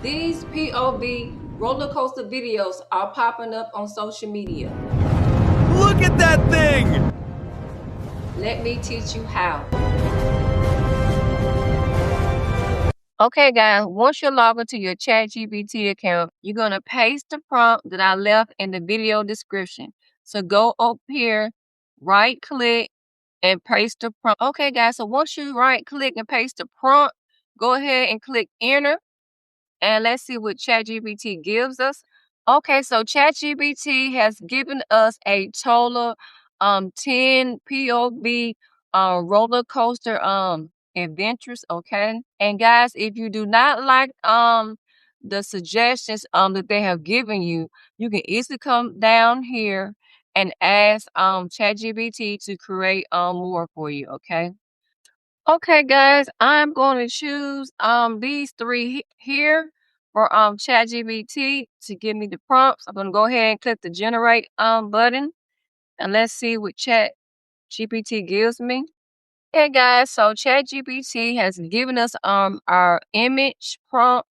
These POV roller coaster videos are popping up on social media. Look at that thing! Let me teach you how. Okay, guys, once you log into your ChatGPT account, you're going to paste the prompt that I left in the video description. So go up here, right click, and paste the prompt. Okay, guys, so once you right click and paste the prompt, go ahead and click enter. And let's see what ChatGPT gives us. Okay, so ChatGPT has given us a total 10 POV roller coaster adventures, okay? And guys, if you do not like the suggestions that they have given you, you can easily come down here and ask ChatGPT to create more for you, okay? Okay, guys, I'm going to choose these three here for ChatGPT to give me the prompts. I'm going to go ahead and click the generate button, and let's see what ChatGPT gives me. Okay, guys, so ChatGPT has given us our image prompt.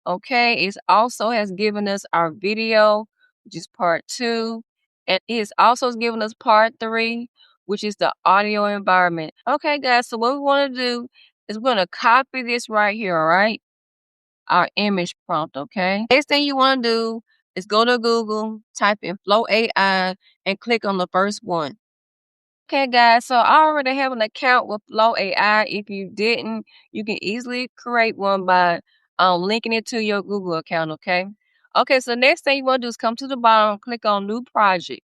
Okay, it also has given us our video, which is part 2, and it also has given us part 3, which is the audio environment. Okay, guys, so what we want to do is we're going to copy this right here, all right? Our image prompt, okay? Next thing you want to do is go to Google, type in Flow AI, and click on the first one. Okay, guys, so I already have an account with Flow AI. If you didn't, you can easily create one by linking it to your Google account, okay? Okay, so next thing you want to do is come to the bottom, click on New Project.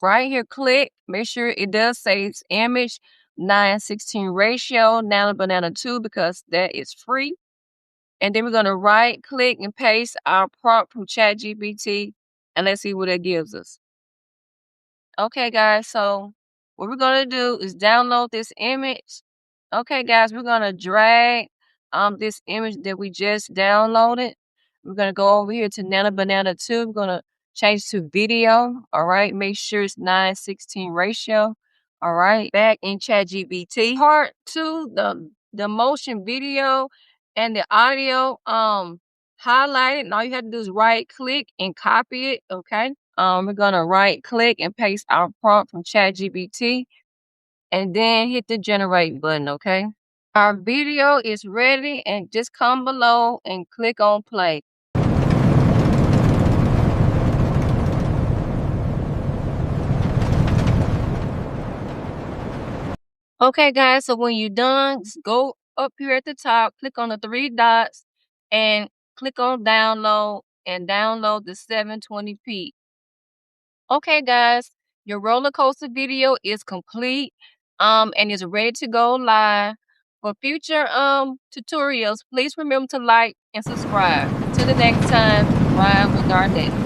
Right here, click, make sure it does say image 9:16 ratio, Nano Banana 2, because that is free. And then we're going to right click and paste our prompt from ChatGPT, and let's see what it gives us. Okay, guys, so what we're going to do is download this image. Okay, guys, we're going to drag this image that we just downloaded. We're going to go over here to Nano Banana 2. We're going to change to video. All right, make sure it's 9:16 ratio. All right, back in ChatGPT. Part 2, the motion video and the audio highlighted. And all you have to do is right click and copy it. Okay. We're gonna right click and paste our prompt from ChatGPT and then hit the generate button, okay? Our video is ready, and just come below and click on play. Okay, guys, so when you're done, just go up here at the top, click on the 3 dots, and click on download and download the 720p. Okay, guys, your roller coaster video is complete and is ready to go live. For future tutorials, please remember to like and subscribe. Until the next time, ride with Darlett.